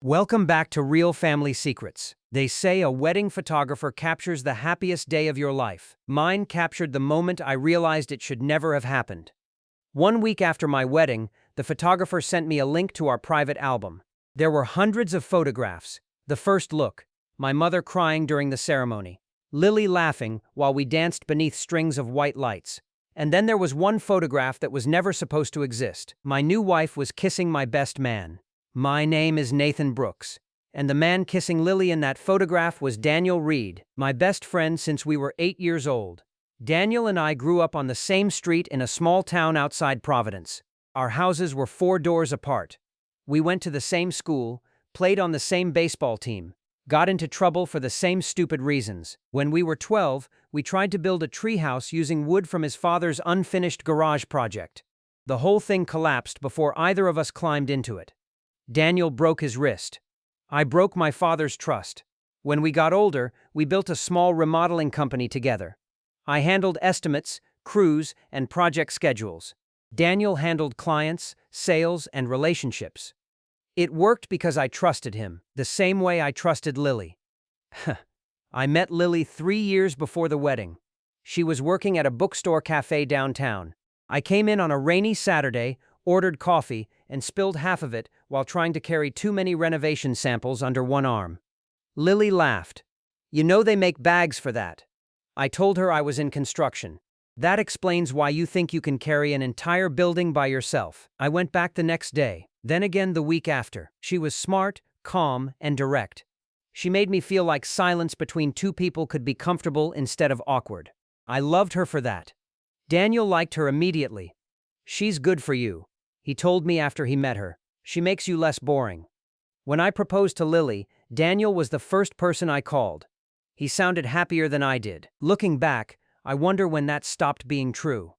Welcome back to Real Family Secrets. They say a wedding photographer captures the happiest day of your life. Mine captured the moment I realized it should never have happened. 1 week after my wedding, the photographer sent me a link to our private album. There were hundreds of photographs. The first look, my mother crying during the ceremony, Lily laughing while we danced beneath strings of white lights. And then there was one photograph that was never supposed to exist. My new wife was kissing my best man. My name is Nathan Brooks, and the man kissing Lily in that photograph was Daniel Reed, my best friend since we were 8 years old. Daniel and I grew up on the same street in a small town outside Providence. Our houses were 4 doors apart. We went to the same school, played on the same baseball team, got into trouble for the same stupid reasons. When we were 12, we tried to build a treehouse using wood from his father's unfinished garage project. The whole thing collapsed before either of us climbed into it. Daniel broke his wrist. I broke my father's trust. When we got older, we built a small remodeling company together. I handled estimates, crews, and project schedules. Daniel handled clients, sales, and relationships. It worked because I trusted him, the same way I trusted Lily. I met Lily 3 years before the wedding. She was working at a bookstore cafe downtown. I came in on a rainy Saturday, ordered coffee, and spilled half of it while trying to carry too many renovation samples under one arm. Lily laughed. "You know they make bags for that." I told her I was in construction. "That explains why you think you can carry an entire building by yourself." I went back the next day, then again the week after. She was smart, calm, and direct. She made me feel like silence between two people could be comfortable instead of awkward. I loved her for that. Daniel liked her immediately. "She's good for you," he told me after he met her. "She makes you less boring." When I proposed to Lily, Daniel was the first person I called. He sounded happier than I did. Looking back, I wonder when that stopped being true.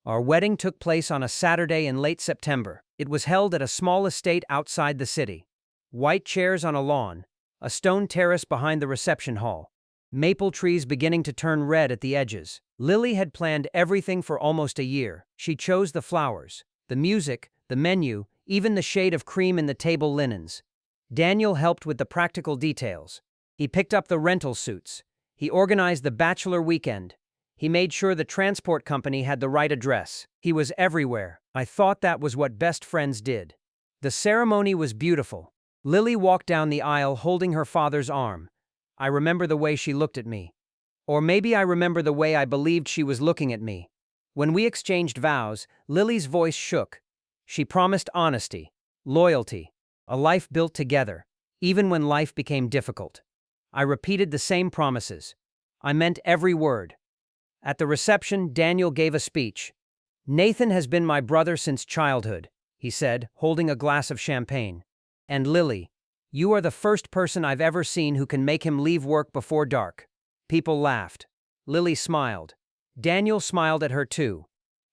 Our wedding took place on a Saturday in late September. It was held at a small estate outside the city. White chairs on a lawn, a stone terrace behind the reception hall, maple trees beginning to turn red at the edges. Lily had planned everything for almost a year. She chose the flowers, the music, the menu, even the shade of cream in the table linens. Daniel helped with the practical details. He picked up the rental suits. He organized the bachelor weekend. He made sure the transport company had the right address. He was everywhere. I thought that was what best friends did. The ceremony was beautiful. Lily walked down the aisle holding her father's arm. I remember the way she looked at me. Or maybe I remember the way I believed she was looking at me. When we exchanged vows, Lily's voice shook. She promised honesty, loyalty, a life built together, even when life became difficult. I repeated the same promises. I meant every word. At the reception, Daniel gave a speech. "Nathan has been my brother since childhood," he said, holding a glass of champagne. "And Lily, you are the first person I've ever seen who can make him leave work before dark." People laughed. Lily smiled. Daniel smiled at her too.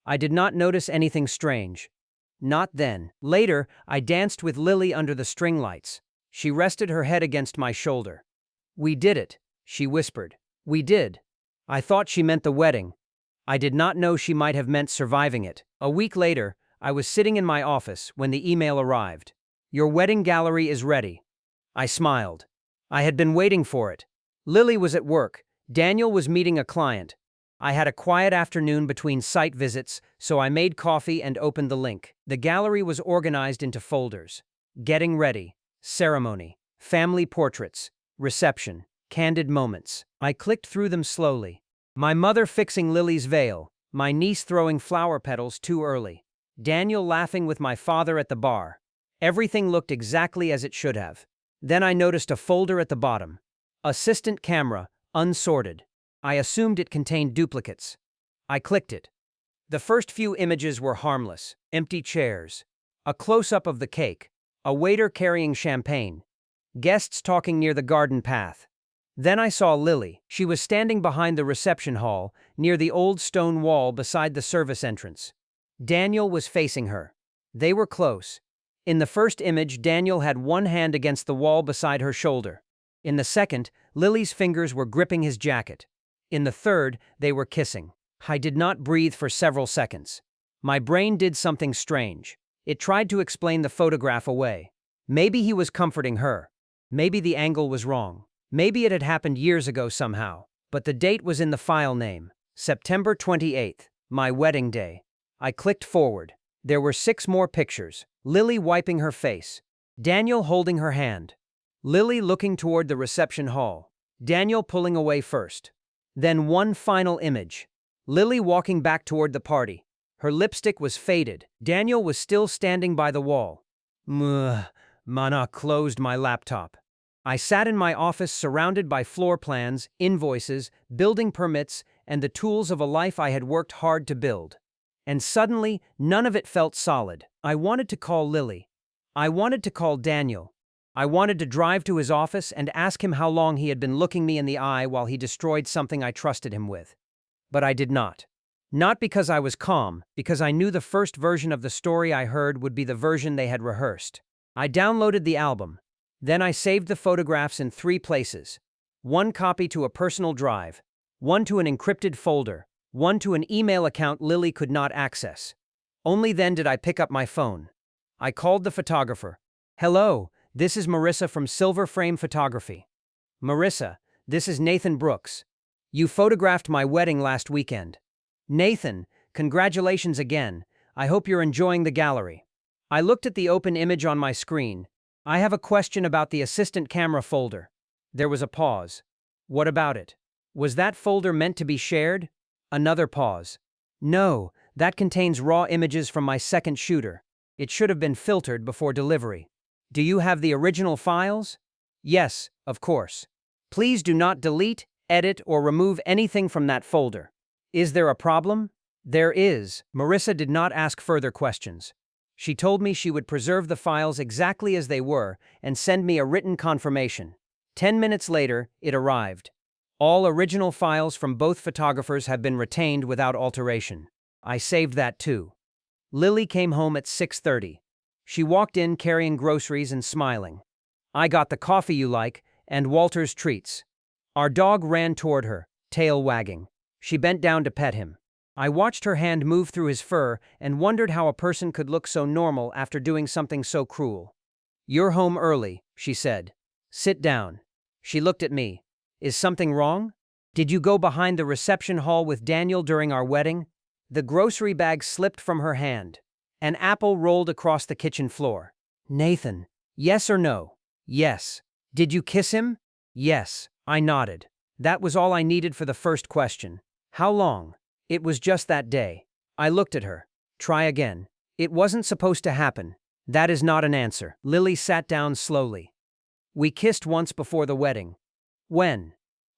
I did not notice anything strange. Not then. Later, I danced with Lily under the string lights. She rested her head against my shoulder. "We did it," she whispered. "We did." I thought she meant the wedding. I did not know she might have meant surviving it. A week later, I was sitting in my office when the email arrived. "Your wedding gallery is ready." I smiled. I had been waiting for it. Lily was at work. Daniel was meeting a client. I had a quiet afternoon between site visits, so I made coffee and opened the link. The gallery was organized into folders. Getting ready, ceremony, family portraits, reception, candid moments. I clicked through them slowly. My mother fixing Lily's veil, my niece throwing flower petals too early, Daniel laughing with my father at the bar. Everything looked exactly as it should have. Then I noticed a folder at the bottom. Assistant camera, unsorted. I assumed it contained duplicates. I clicked it. The first few images were harmless. Empty chairs. A close-up of the cake. A waiter carrying champagne. Guests talking near the garden path. Then I saw Lily. She was standing behind the reception hall, near the old stone wall beside the service entrance. Daniel was facing her. They were close. In the first image, Daniel had one hand against the wall beside her shoulder. In the second, Lily's fingers were gripping his jacket. In the third, they were kissing. I did not breathe for several seconds. My brain did something strange. It tried to explain the photograph away. Maybe he was comforting her. Maybe the angle was wrong. Maybe it had happened years ago somehow. But the date was in the file name. September 28th, my wedding day. I clicked forward. There were 6 more pictures. Lily wiping her face. Daniel holding her hand. Lily looking toward the reception hall. Daniel pulling away first. Then one final image. Lily walking back toward the party. Her lipstick was faded. Daniel was still standing by the wall. Mana closed my laptop. I sat in my office surrounded by floor plans, invoices, building permits, and the tools of a life I had worked hard to build. And suddenly, none of it felt solid. I wanted to call Lily. I wanted to call Daniel. I wanted to drive to his office and ask him how long he had been looking me in the eye while he destroyed something I trusted him with. But I did not. Not because I was calm, because I knew the first version of the story I heard would be the version they had rehearsed. I downloaded the album. Then I saved the photographs in 3 places. 1 copy to a personal drive, 1 to an encrypted folder, 1 to an email account Lily could not access. Only then did I pick up my phone. I called the photographer. "Hello, this is Marissa from Silver Frame Photography." "Marissa, this is Nathan Brooks. You photographed my wedding last weekend." "Nathan, congratulations again. I hope you're enjoying the gallery." I looked at the open image on my screen. "I have a question about the assistant camera folder." There was a pause. "What about it? Was that folder meant to be shared?" Another pause. "No, that contains raw images from my second shooter. It should have been filtered before delivery." "Do you have the original files?" "Yes, of course. Please do not delete, edit, or remove anything from that folder." "Is there a problem?" "There is." Marissa did not ask further questions. She told me she would preserve the files exactly as they were and send me a written confirmation. 10 minutes later, it arrived. All original files from both photographers have been retained without alteration. I saved that too. Lily came home at 6:30. She walked in carrying groceries and smiling. "I got the coffee you like, and Walter's treats." Our dog ran toward her, tail wagging. She bent down to pet him. I watched her hand move through his fur and wondered how a person could look so normal after doing something so cruel. "You're home early," she said. "Sit down." She looked at me. "Is something wrong? Did you go behind the reception hall with Daniel during our wedding?" The grocery bag slipped from her hand. An apple rolled across the kitchen floor. "Nathan, yes or no?" "Yes." "Did you kiss him?" "Yes." I nodded. That was all I needed for the first question. "How long?" "It was just that day." I looked at her. "Try again." "It wasn't supposed to happen." "That is not an answer." Lily sat down slowly. "We kissed once before the wedding." "When?"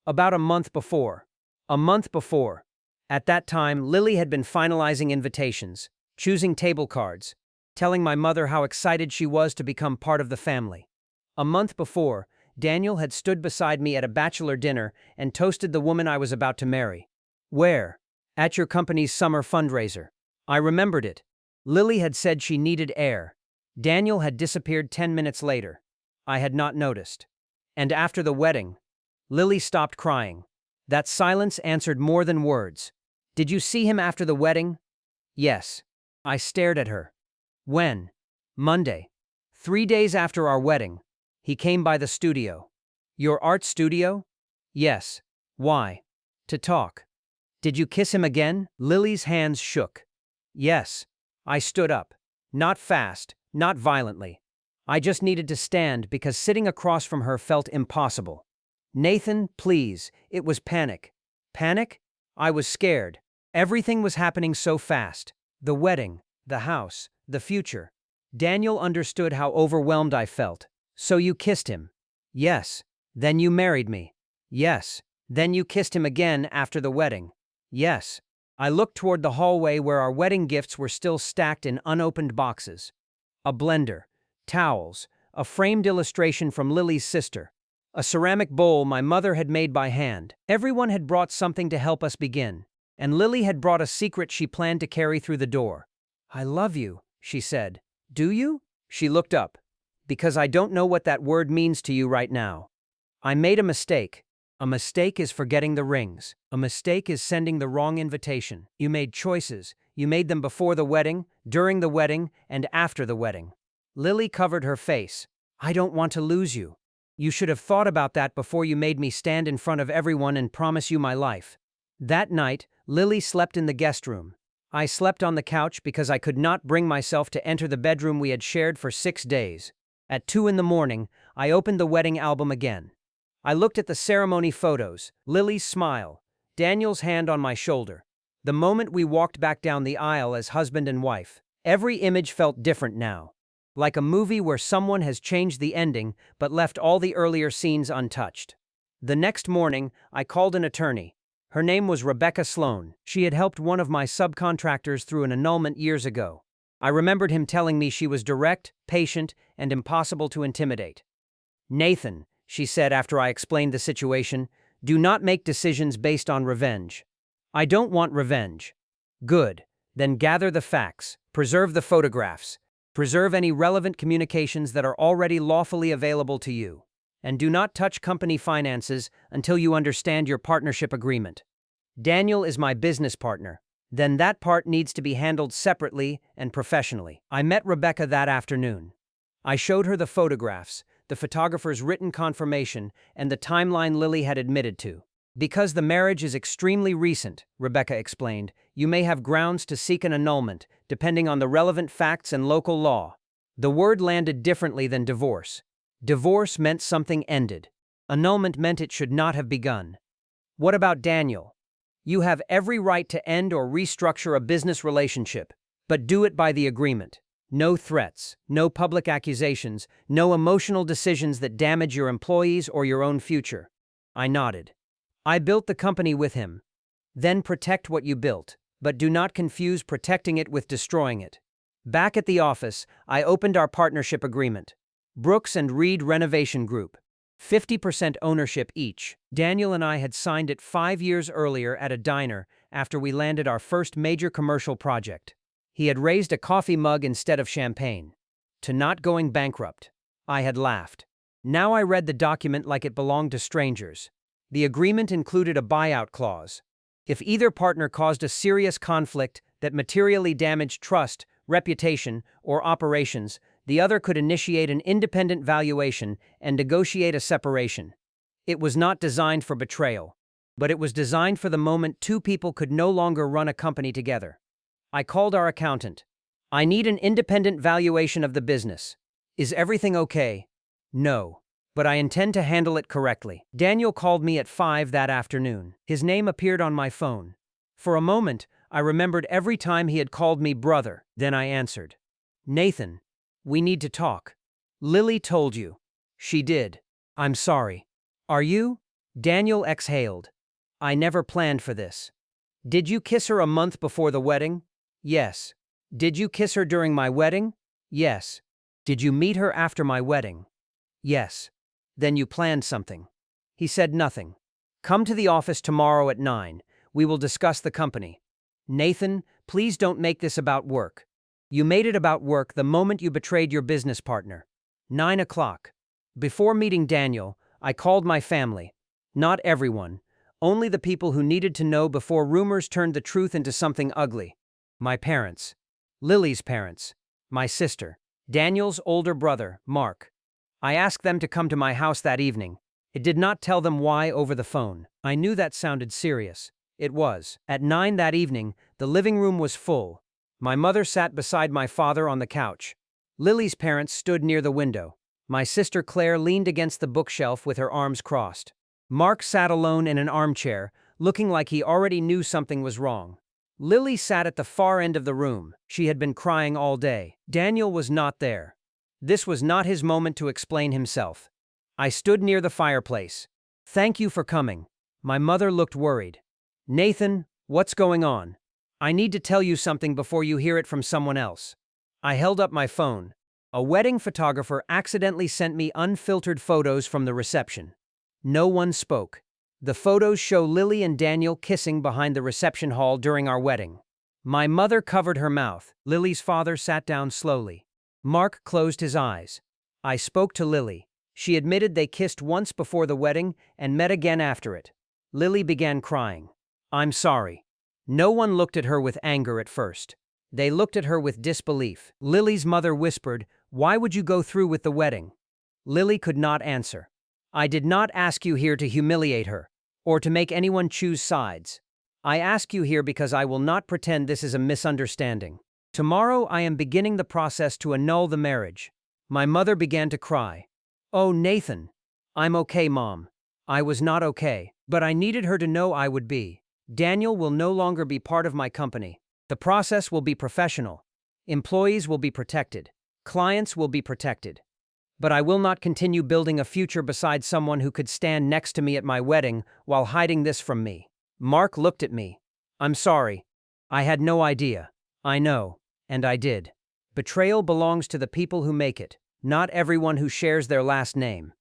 "About a month before." A month before. At that time, Lily had been finalizing invitations, choosing table cards, telling my mother how excited she was to become part of the family. A month before, Daniel had stood beside me at a bachelor dinner and toasted the woman I was about to marry. "Where?" "At your company's summer fundraiser." I remembered it. Lily had said she needed air. Daniel had disappeared 10 minutes later. I had not noticed. "And after the wedding?" Lily stopped crying. That silence answered more than words. "Did you see him after the wedding?" "Yes." I stared at her. "When?" "Monday. 3 days after our wedding. He came by the studio." "Your art studio?" "Yes." "Why?" "To talk." "Did you kiss him again?" Lily's hands shook. "Yes." I stood up. Not fast, not violently. I just needed to stand because sitting across from her felt impossible. "Nathan, please." It was panic. Panic? I was scared. Everything was happening so fast. The wedding, the house, the future. Daniel understood how overwhelmed I felt. "So you kissed him?" "Yes." "Then you married me?" "Yes." "Then you kissed him again after the wedding?" "Yes." I looked toward the hallway where our wedding gifts were still stacked in unopened boxes. A blender, towels, a framed illustration from Lily's sister, a ceramic bowl my mother had made by hand. Everyone had brought something to help us begin, and Lily had brought a secret she planned to carry through the door. "I love you," she said. "Do you?" She looked up. "Because I don't know what that word means to you right now." "I made a mistake." "A mistake is forgetting the rings. A mistake is sending the wrong invitation. You made choices. You made them before the wedding, during the wedding, and after the wedding." Lily covered her face. I don't want to lose you. You should have thought about that before you made me stand in front of everyone and promise you my life." That night, Lily slept in the guest room. I slept on the couch because I could not bring myself to enter the bedroom we had shared for 6 days. At 2 in the morning, I opened the wedding album again. I looked at the ceremony photos, Lily's smile, Daniel's hand on my shoulder. The moment we walked back down the aisle as husband and wife, every image felt different now. Like a movie where someone has changed the ending but left all the earlier scenes untouched. The next morning, I called an attorney. Her name was Rebecca Sloan. She had helped one of my subcontractors through an annulment years ago. I remembered him telling me she was direct, patient, and impossible to intimidate. "Nathan," she said after I explained the situation, "do not make decisions based on revenge." "I don't want revenge." "Good. Then gather the facts, preserve the photographs, preserve any relevant communications that are already lawfully available to you, and do not touch company finances until you understand your partnership agreement. Daniel is my business partner. Then that part needs to be handled separately and professionally." I met Rebecca that afternoon. I showed her the photographs, the photographer's written confirmation, and the timeline Lily had admitted to. "Because the marriage is extremely recent," Rebecca explained, "you may have grounds to seek an annulment, depending on the relevant facts and local law." The word landed differently than divorce. Divorce meant something ended. Annulment meant it should not have begun. "What about Daniel?" "You have every right to end or restructure a business relationship, but do it by the agreement. No threats, no public accusations, no emotional decisions that damage your employees or your own future." I nodded. "I built the company with him. Then protect what you built, but do not confuse protecting it with destroying it." Back at the office, I opened our partnership agreement. Brooks and Reed Renovation Group. 50% ownership each. Daniel and I had signed it 5 years earlier at a diner after we landed our first major commercial project. He had raised a coffee mug instead of champagne. To not going bankrupt. I had laughed. Now I read the document like it belonged to strangers. The agreement included a buyout clause. If either partner caused a serious conflict that materially damaged trust, reputation, or operations, the other could initiate an independent valuation and negotiate a separation. It was not designed for betrayal, but it was designed for the moment two people could no longer run a company together. I called our accountant. "I need an independent valuation of the business. Is everything okay?" "No, but I intend to handle it correctly." Daniel called me at 5 that afternoon. His name appeared on my phone. For a moment, I remembered every time he had called me brother. Then I answered. "Nathan, we need to talk." "Lily told you." "She did. I'm sorry." "Are you?" Daniel exhaled. "I never planned for this." "Did you kiss her a month before the wedding?" "Yes." "Did you kiss her during my wedding?" "Yes." "Did you meet her after my wedding?" "Yes." "Then you planned something." He said nothing. "Come to the office tomorrow at 9. We will discuss the company." "Nathan, please don't make this about work. You made it about work the moment you betrayed your business partner." 9 o'clock. Before meeting Daniel, I called my family. Not everyone, only the people who needed to know before rumors turned the truth into something ugly. My parents. Lily's parents. My sister. Daniel's older brother, Mark. I asked them to come to my house that evening. It did not tell them why over the phone. I knew that sounded serious. It was. At 9 that evening, the living room was full. My mother sat beside my father on the couch. Lily's parents stood near the window. My sister Claire leaned against the bookshelf with her arms crossed. Mark sat alone in an armchair, looking like he already knew something was wrong. Lily sat at the far end of the room. She had been crying all day. Daniel was not there. This was not his moment to explain himself. I stood near the fireplace. "Thank you for coming." My mother looked worried. "Nathan, what's going on? I need to tell you something before you hear it from someone else." I held up my phone. A wedding photographer accidentally sent me unfiltered photos from the reception. No one spoke. The photos show Lily and Daniel kissing behind the reception hall during our wedding. My mother covered her mouth. Lily's father sat down slowly. Mark closed his eyes. I spoke to Lily. She admitted they kissed once before the wedding and met again after it. Lily began crying. "I'm sorry." No one looked at her with anger at first. They looked at her with disbelief. Lily's mother whispered, "Why would you go through with the wedding?" Lily could not answer. I did not ask you here to humiliate her, or to make anyone choose sides. I ask you here because I will not pretend this is a misunderstanding. Tomorrow I am beginning the process to annul the marriage. My mother began to cry. Oh, Nathan. I'm okay, Mom. I was not okay, but I needed her to know I would be. Daniel will no longer be part of my company. The process will be professional. Employees will be protected. Clients will be protected. But I will not continue building a future beside someone who could stand next to me at my wedding while hiding this from me. Mark looked at me. I'm sorry. I had no idea. I know. And I did. Betrayal belongs to the people who make it, not everyone who shares their last name.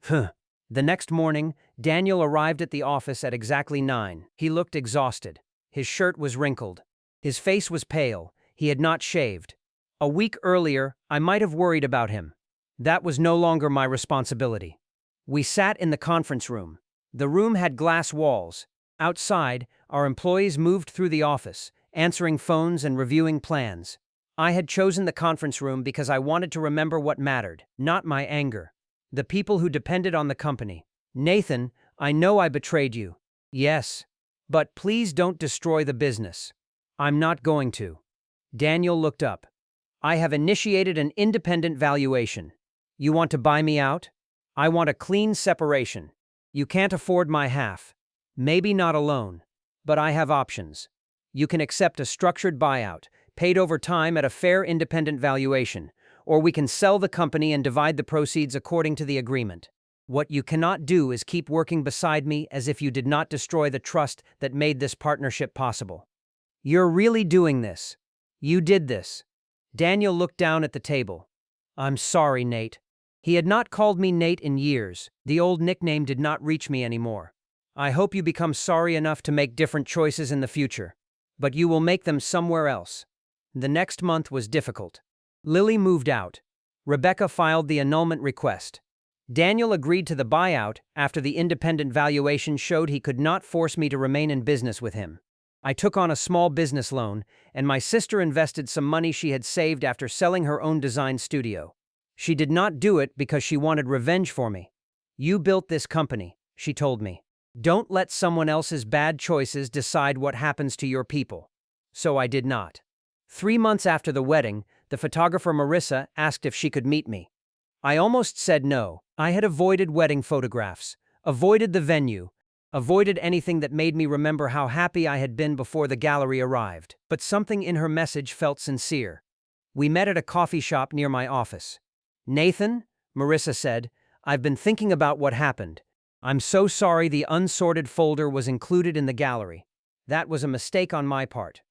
The next morning, Daniel arrived at the office at exactly 9. He looked exhausted. His shirt was wrinkled. His face was pale. He had not shaved. A week earlier, I might have worried about him. That was no longer my responsibility. We sat in the conference room. The room had glass walls. Outside, our employees moved through the office, answering phones and reviewing plans. I had chosen the conference room because I wanted to remember what mattered, not my anger. The people who depended on the company. Nathan, I know I betrayed you. Yes. But please don't destroy the business. I'm not going to. Daniel looked up. I have initiated an independent valuation. You want to buy me out? I want a clean separation. You can't afford my half. Maybe not alone. But I have options. You can accept a structured buyout, paid over time at a fair independent valuation, or we can sell the company and divide the proceeds according to the agreement. What you cannot do is keep working beside me as if you did not destroy the trust that made this partnership possible. You're really doing this. You did this. Daniel looked down at the table. I'm sorry, Nate. He had not called me Nate in years. The old nickname did not reach me anymore. I hope you become sorry enough to make different choices in the future. But you will make them somewhere else. The next month was difficult. Lily moved out. Rebecca filed the annulment request. Daniel agreed to the buyout after the independent valuation showed he could not force me to remain in business with him. I took on a small business loan, and my sister invested some money she had saved after selling her own design studio. She did not do it because she wanted revenge for me. You built this company, she told me. Don't let someone else's bad choices decide what happens to your people. So I did not. 3 months after the wedding, the photographer Marissa asked if she could meet me. I almost said no. I had avoided wedding photographs, avoided the venue, avoided anything that made me remember how happy I had been before the gallery arrived. But something in her message felt sincere. We met at a coffee shop near my office. Nathan, Marissa said, I've been thinking about what happened. I'm so sorry the unsorted folder was included in the gallery. That was a mistake on my part.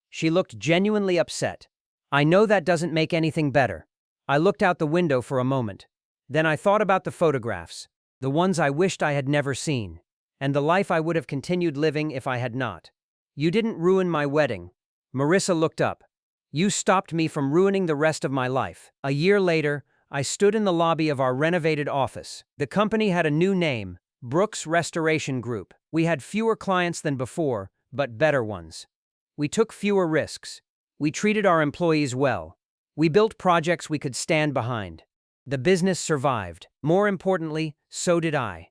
She looked genuinely upset. I know that doesn't make anything better. I looked out the window for a moment. Then I thought about the photographs, the ones I wished I had never seen, and the life I would have continued living if I had not. You didn't ruin my wedding. Marissa looked up. You stopped me from ruining the rest of my life. A year later, I stood in the lobby of our renovated office. The company had a new name, Brooks Restoration Group. We had fewer clients than before, but better ones. We took fewer risks. We treated our employees well. We built projects we could stand behind. The business survived. More importantly, so did I.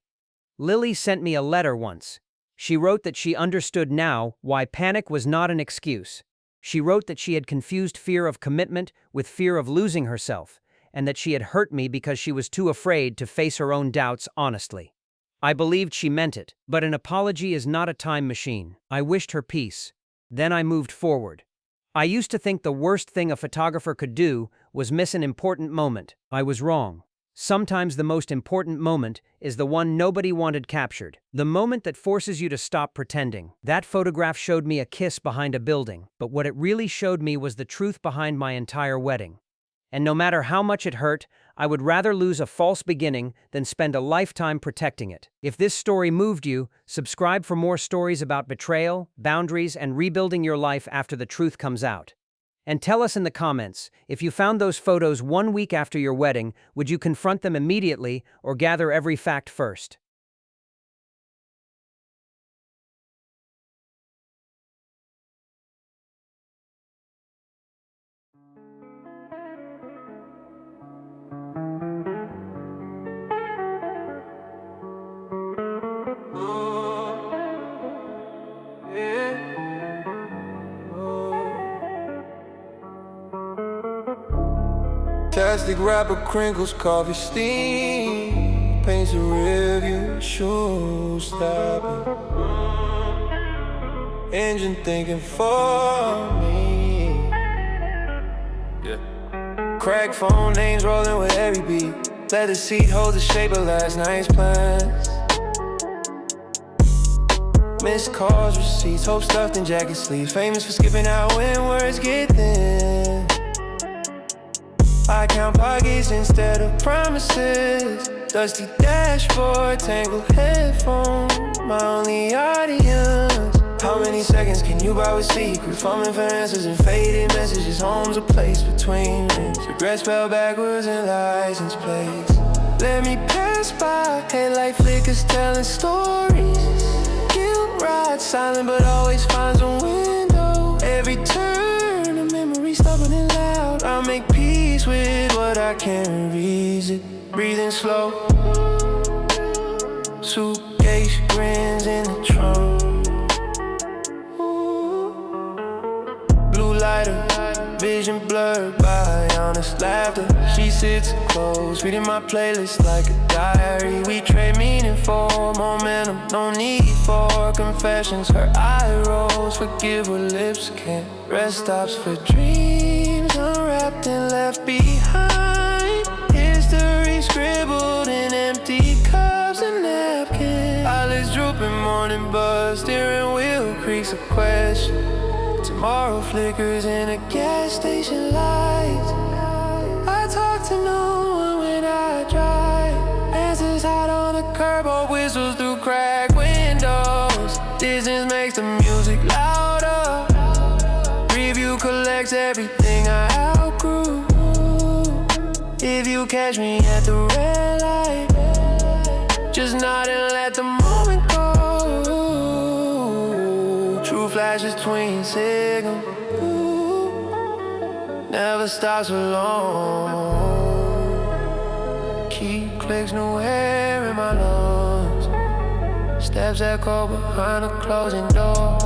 Lily sent me a letter once. She wrote that she understood now why panic was not an excuse. She wrote that she had confused fear of commitment with fear of losing herself, and that she had hurt me because she was too afraid to face her own doubts honestly. I believed she meant it, but an apology is not a time machine. I wished her peace. Then I moved forward. I used to think the worst thing a photographer could do was miss an important moment. I was wrong. Sometimes the most important moment is the one nobody wanted captured. The moment that forces you to stop pretending. That photograph showed me a kiss behind a building, but what it really showed me was the truth behind my entire wedding. And no matter how much it hurt, I would rather lose a false beginning than spend a lifetime protecting it. If this story moved you, subscribe for more stories about betrayal, boundaries, and rebuilding your life after the truth comes out. And tell us in the comments, if you found those photos 1 week after your wedding, would you confront them immediately or gather every fact first? plastic wrapper crinkles coffee steam, paints a rearview, shoes stopping, engine thinking for me. Crack phone names rolling with every beat. Leather seat holds the shape of last night's plans. Missed calls, receipts, hope stuffed in jacket sleeves. Famous for skipping out when words get thin. I count pockets instead of promises. Dusty dashboard, tangled headphones, my only audience. How many seconds can you buy with secrets? Fumbling for answers and faded messages. Home's a place between rings. Regrets spelled backwards in license plates. Let me pass by, headlight flickers telling stories. Guilt rides silent but always finds a window. Every turn a memory stubborn and loud. I'll make peace with what I can't revisit. Breathing slow, suitcase grins in the trunk. Vision blurred by honest laughter. She sits close, reading my playlist like a diary. We trade meaning for momentum, no need for confessions. Her eye rolls, forgive what lips can't. Rest stops for dreams unwrapped and left behind. History scribbled in empty cups and napkins. Eyelids drooping, morning buzz, steering wheel creaks a question. Tomorrow flickers in a gas station lights. I talk to no one when I drive. Answers hot on the curb or whistles through cracked windows. Distance makes the music louder. Review collects everything I outgrew. If you catch me at the red light, just nod and let the moment go. True flashes between signals, never stops for long. Key clicks, new air in my lungs. Steps echo behind a closing door.